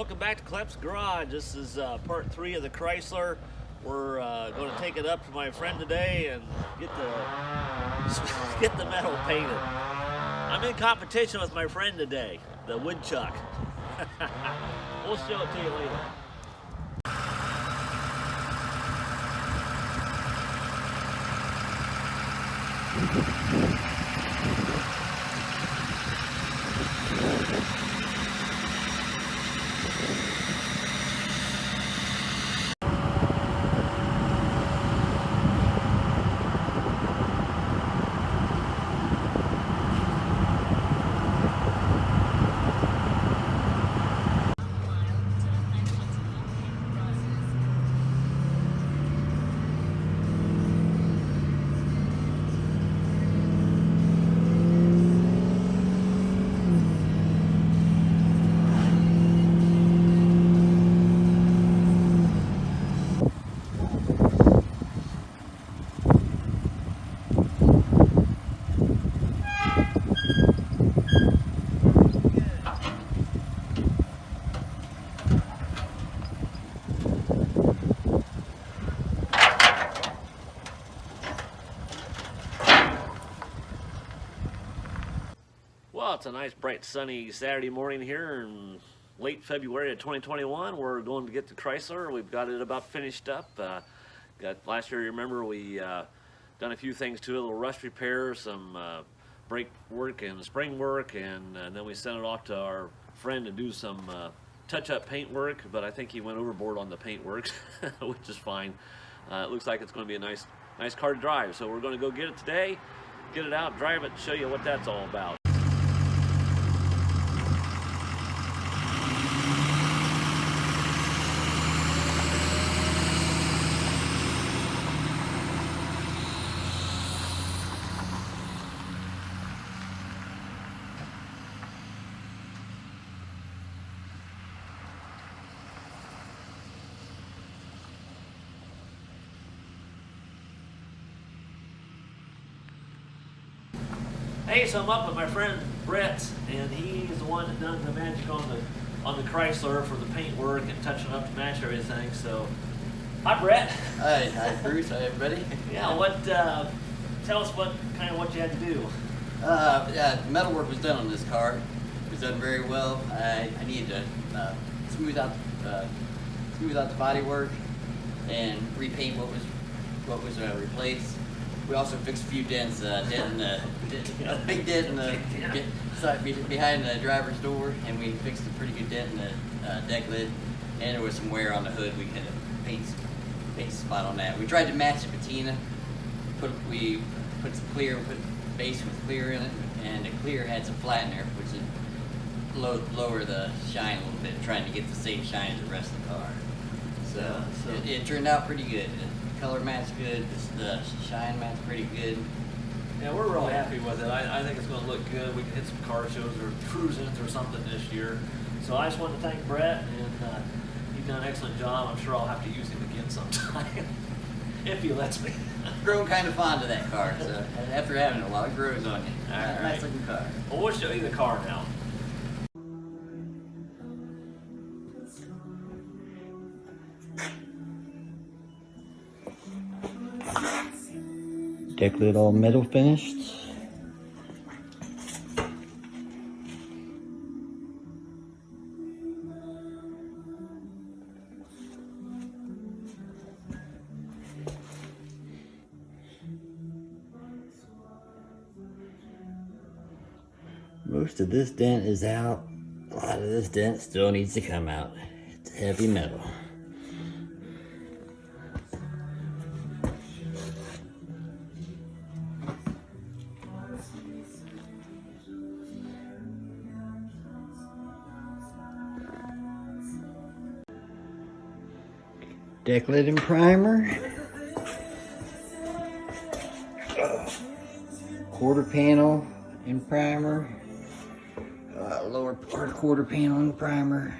welcome back to Klepp's Garage. This is part 3 of the Chrysler. We're going to take it up to my friend today and get the metal painted. I'm in competition with my friend today, the woodchuck. We'll show it to you later. Well, it's a nice, bright, sunny Saturday morning here in late February of 2021. We're going to get the Chrysler. We've got it about finished up. Last year, you remember, we done a few things to it, a little rust repair, some brake work and spring work, and then we sent it off to our friend to do some touch-up paint work, but I think he went overboard on the paint work, which is fine. It looks like it's going to be a nice car to drive, so we're going to go get it today, get it out, drive it, and show you what that's all about. Hey, so I'm up with my friend Brett, and he's the one that done the magic on the Chrysler for the paint work and touching up to match everything. So, hi Brett. Hi Bruce. Hi everybody. Yeah, tell us what you had to do. Yeah, metal work was done on this car. It was done very well. I needed to smooth out the body work and repaint what was replaced. We also fixed a few dents, a big dent in the side behind the driver's door, and we fixed a pretty good dent in the deck lid, and there was some wear on the hood. We had a paint spot on that. We tried to match the patina. We put some clear, we put base with clear in it, and the clear had some flattener, which would lower the shine a little bit, trying to get the same shine as the rest of the car. So it turned out pretty good. The color matched good, the shine matched pretty good. Yeah, we're real happy with it. I think it's going to look good. We can hit some car shows or cruisings or something this year. So I just want to thank Brett, and he's done an excellent job. I'm sure I'll have to use him again sometime, if he lets me. I've grown kind of fond of that car, so after having it a while, it grows on you. All right. Nice looking car. Well, we'll show you the car now. Deck lid all metal finished. Most of this dent is out. A lot of this dent still needs to come out. It's heavy metal. Deck lid and primer. Quarter panel and primer. Lower part quarter panel and primer.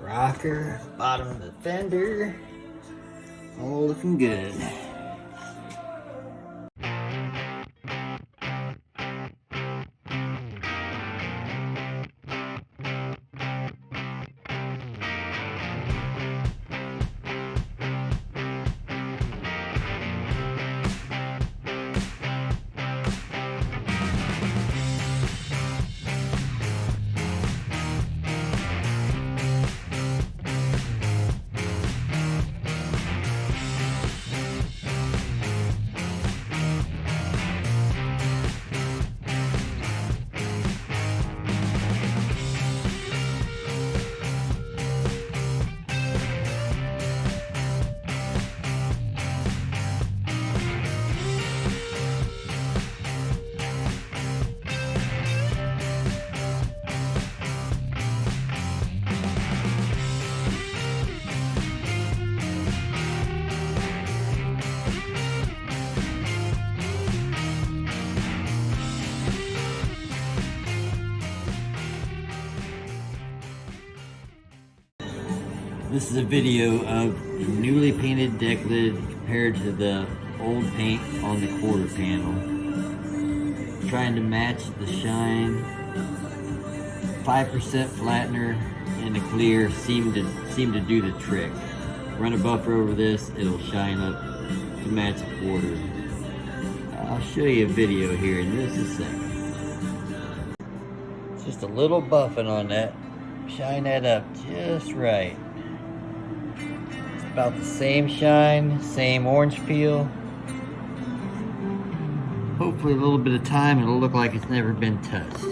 Rocker, bottom of the fender. All looking good. This is a video of the newly painted deck lid compared to the old paint on the quarter panel. Trying to match the shine. 5% flattener and the clear seem to do the trick. Run a buffer over this, it'll shine up to match a quarter. I'll show you a video here in just a second. Just a little buffing on that. Shine that up just right. It's about the same shine, same orange peel. Hopefully a little bit of time, it'll look like it's never been touched.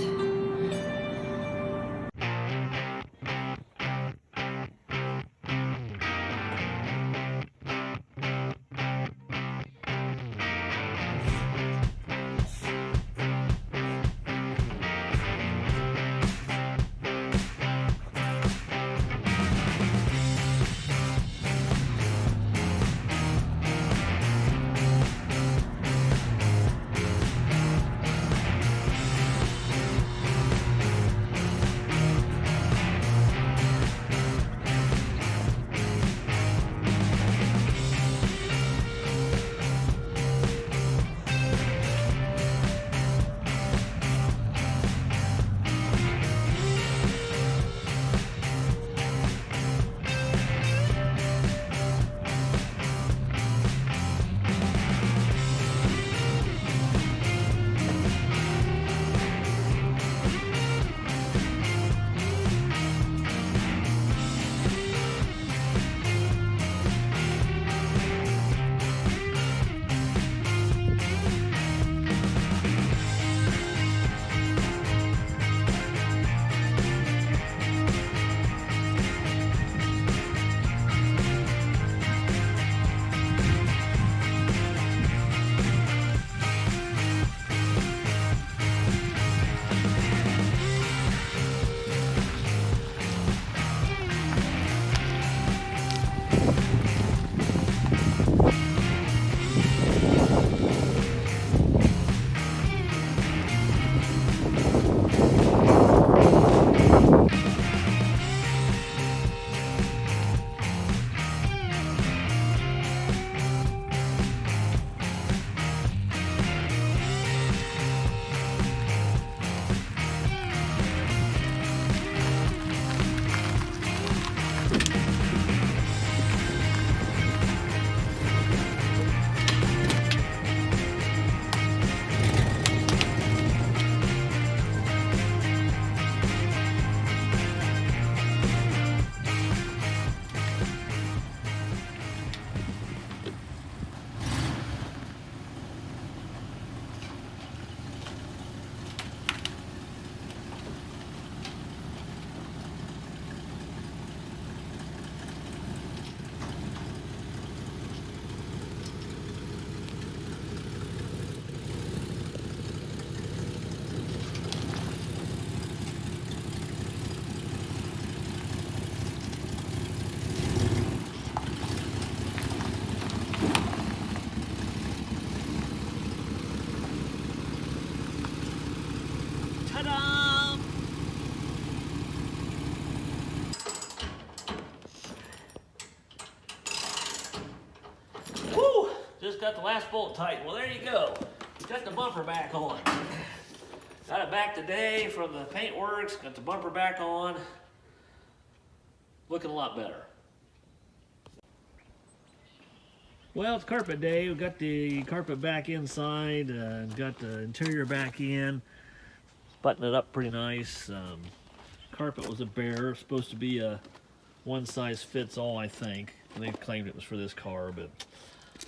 Ta-da! Woo! Just got the last bolt tight. Well, there you go. Got the bumper back on. Got it back today from the paint works. Got the bumper back on. Looking a lot better. Well, it's carpet day. We've got the carpet back inside, got the interior back in. Button it up pretty nice. Carpet was a bear. Supposed to be a one size fits all, I think. They claimed it was for this car, but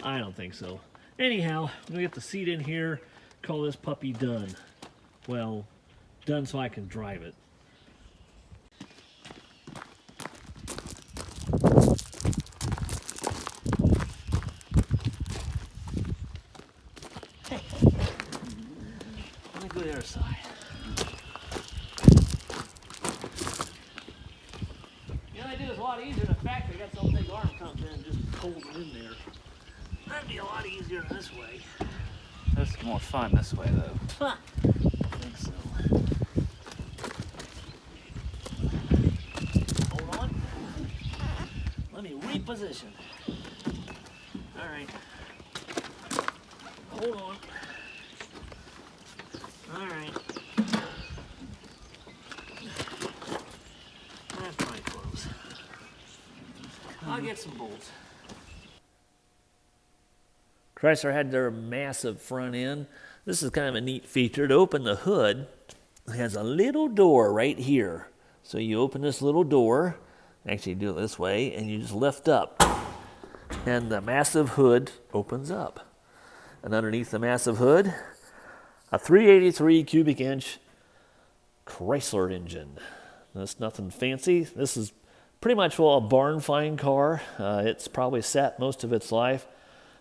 I don't think so. Anyhow, I'm gonna get the seat in here, call this puppy done. Well, done so I can drive it. Let me go to the other side. The only thing is a lot easier in the factory. Got some big arm comes in and just holds it in there. That'd be a lot easier this way. That's more fun this way, though. Huh. I think so. Hold on. me reposition. All right. Hold on. All right. That's probably close. I'll get some bolts. Chrysler had their massive front end. This is kind of a neat feature. To open the hood, it has a little door right here. So you open this little door, actually do it this way, and you just lift up. And the massive hood opens up. And underneath the massive hood, a 383 cubic inch Chrysler engine. That's nothing fancy. This is pretty much a barn find car. It's probably sat most of its life.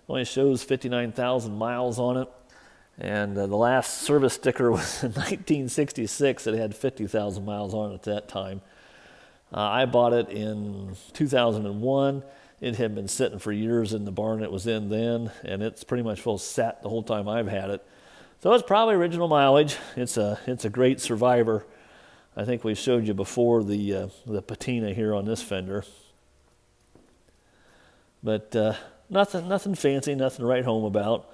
Only shows 59,000 miles on it. And the last service sticker was in 1966. It had 50,000 miles on it at that time. I bought it in 2001. It had been sitting for years in the barn it was in then, and it's pretty much full sat the whole time I've had it. So it's probably original mileage. It's a great survivor. I think we showed you before the patina here on this fender. But nothing fancy, nothing to write home about.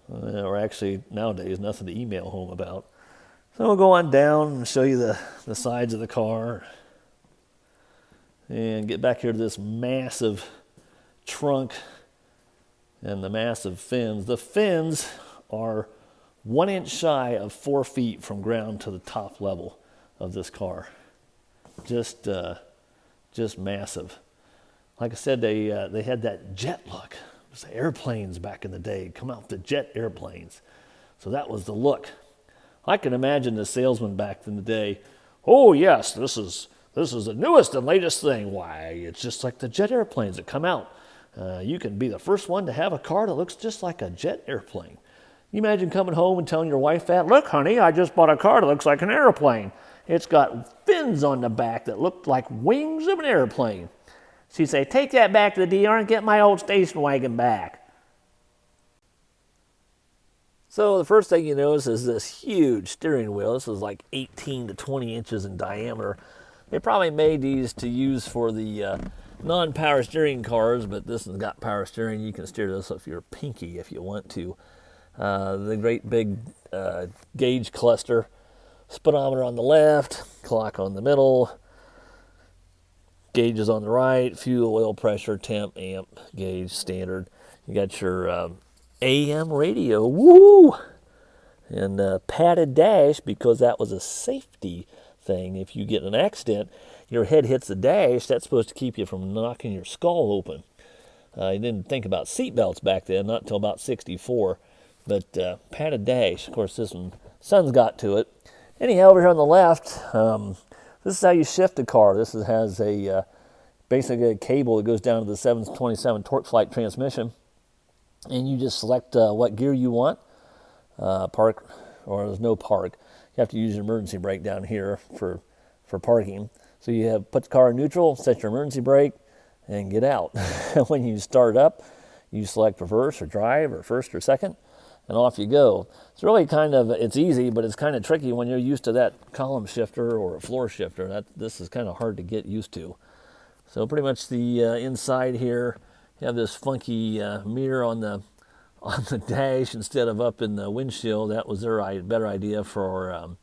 Or actually, nowadays, nothing to email home about. So we'll go on down and show you the sides of the car. And get back here to this massive trunk and the massive fins. The fins are 1 inch shy of 4 feet from ground to the top level of this car. Just massive. Like I said, they had that jet look. It was the airplanes back in the day, come out the jet airplanes. So that was the look. I can imagine the salesman back in the day. Oh yes, this is the newest and latest thing. Why, it's just like the jet airplanes that come out. You can be the first one to have a car that looks just like a jet airplane. You imagine coming home and telling your wife that, look honey, I just bought a car that looks like an airplane. It's got fins on the back that look like wings of an airplane. She'd say, take that back to the DR and get my old station wagon back. So the first thing you notice is this huge steering wheel. This is like 18 to 20 inches in diameter. They probably made these to use for the non-power steering cars, but this has got power steering. You can steer this with your pinky if you want to. The great big gauge cluster, speedometer on the left, clock on the middle, gauges on the right, fuel, oil pressure, temp, amp, gauge, standard. You got your AM radio, woo! And padded dash, because that was a safety thing. If you get in an accident, your head hits the dash, that's supposed to keep you from knocking your skull open. You didn't think about seat belts back then, not until about 64. But padded dash, of course, this one, sun's got to it. Anyhow, over here on the left, this is how you shift a car. This has a basically a cable that goes down to the 727 torque flight transmission, and you just select what gear you want. Park, or there's no park. You have to use your emergency brake down here for parking. So you have put the car in neutral, set your emergency brake, and get out. When you start up, you select reverse or drive or first or second, and off you go. It's really it's easy, but it's kind of tricky when you're used to that column shifter or a floor shifter. This is kind of hard to get used to. So pretty much the inside here, you have this funky mirror on the dash instead of up in the windshield. That was their better idea for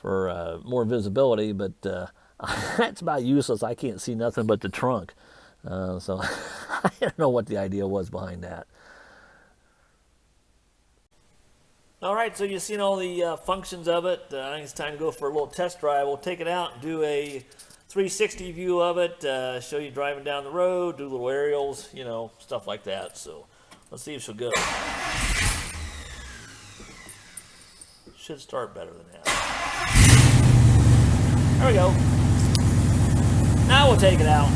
more visibility, but that's about useless. I can't see nothing but the trunk. So I don't know what the idea was behind that. All right, so you've seen all the functions of it. I think it's time to go for a little test drive. We'll take it out and do a 360 view of it, show you driving down the road, do little aerials, stuff like that. So let's see if she'll go. Should start better than that. There we go. Now we'll take it out.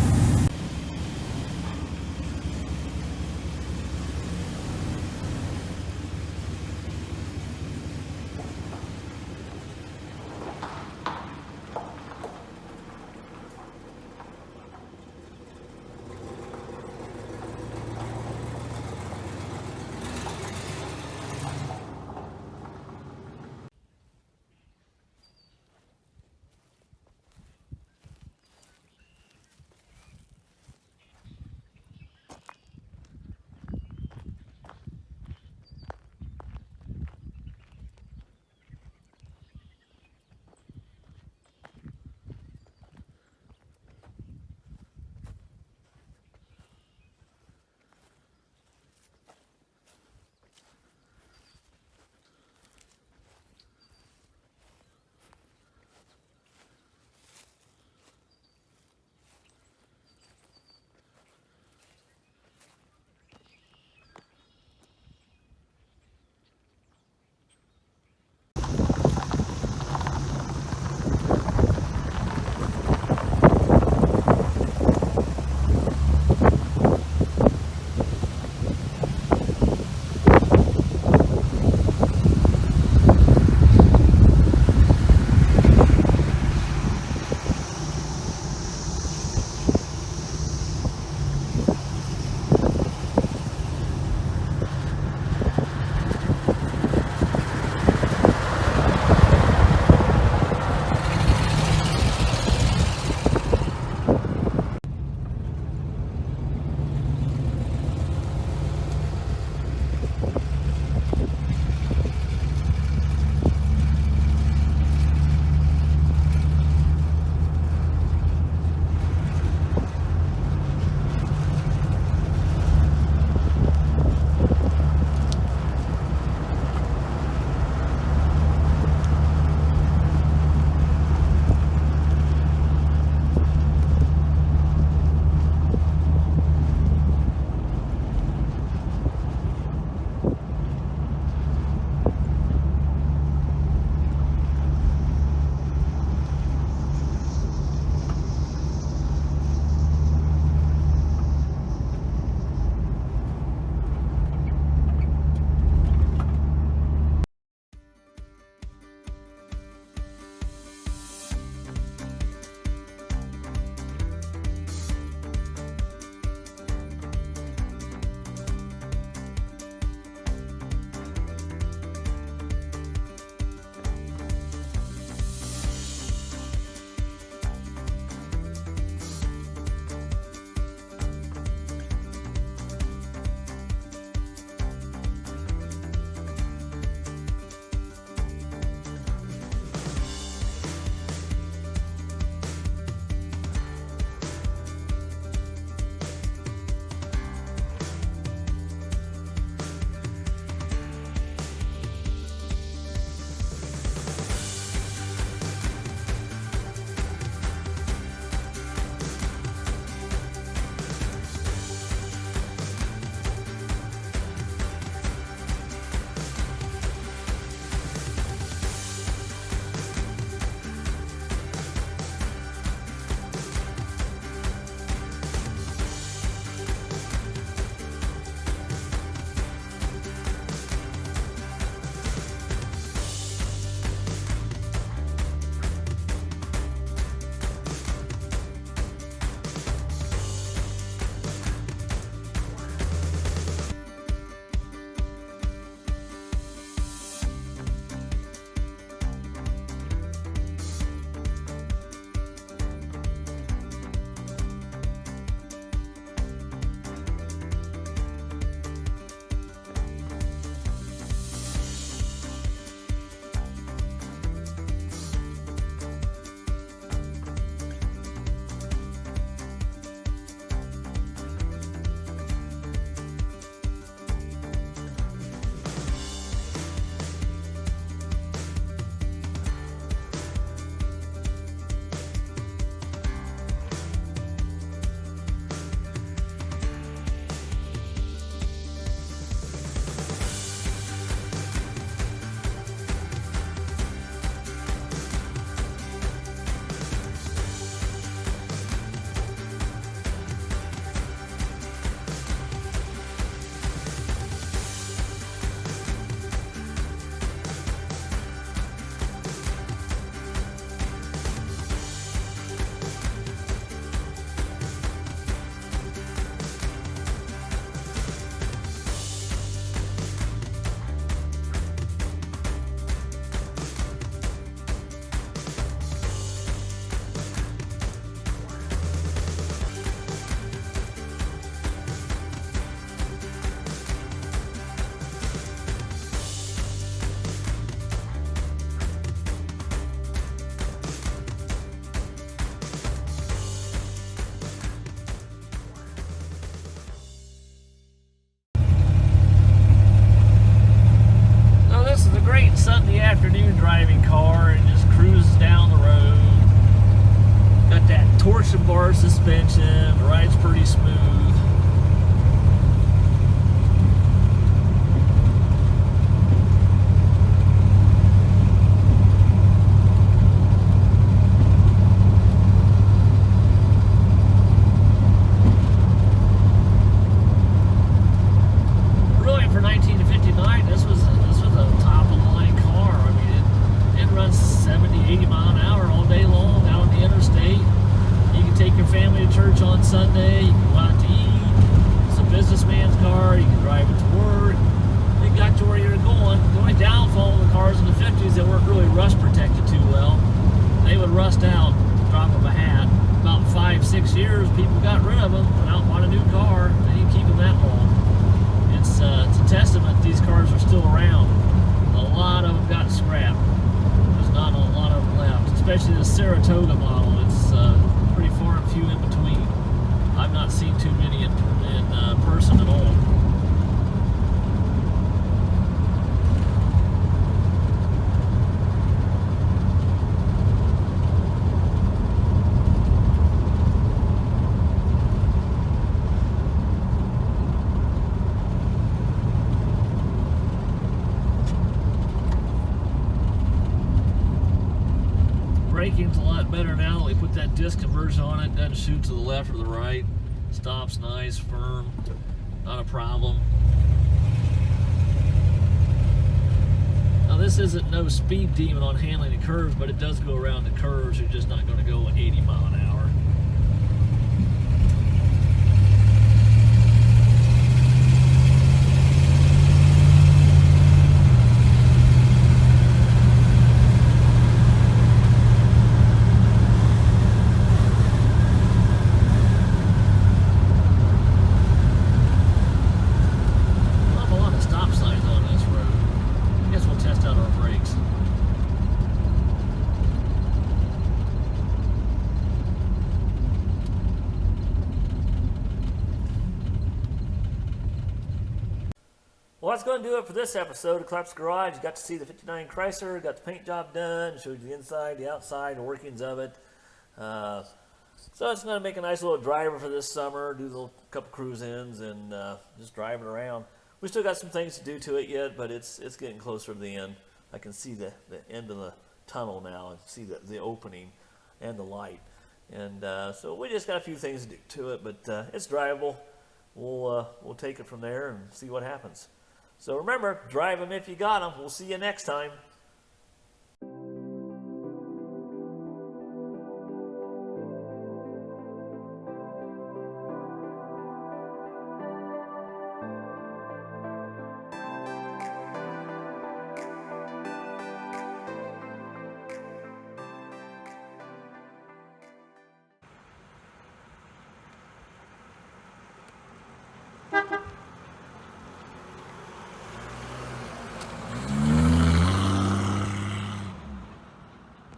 car, you can drive it to work. It got to where you're going. The only downfall of the cars in the 50s, they weren't really rust protected too well. They would rust out, drop of a hat. About 5-6 years, people got rid of them, went out and bought a new car. They didn't keep them that long. It's a testament these cars are still around. A lot of them got scrapped. There's not a lot of them left, especially the Saratoga model. It's pretty far and few in between. I've not seen too many in person at all. Braking's a lot better now that we put that disc conversion on it. Doesn't shoot to the left or the right. Stops nice, firm, not a problem. Now this isn't no speed demon on handling the curves, but it does go around the curves. You're just not going to go at 80 mile an hour. Well, that's going to do it for this episode of Claps Garage. You got to see the 59 Chrysler, got the paint job done, showed you the inside, the outside, the workings of it. So it's going to make a nice little driver for this summer, do a little couple cruise-ins and just drive it around. We still got some things to do to it yet, but it's getting closer to the end. I can see the end of the tunnel now and see the opening and the light. And so we just got a few things to do to it, but it's drivable. We'll take it from there and see what happens. So remember, drive them if you got them. We'll see you next time.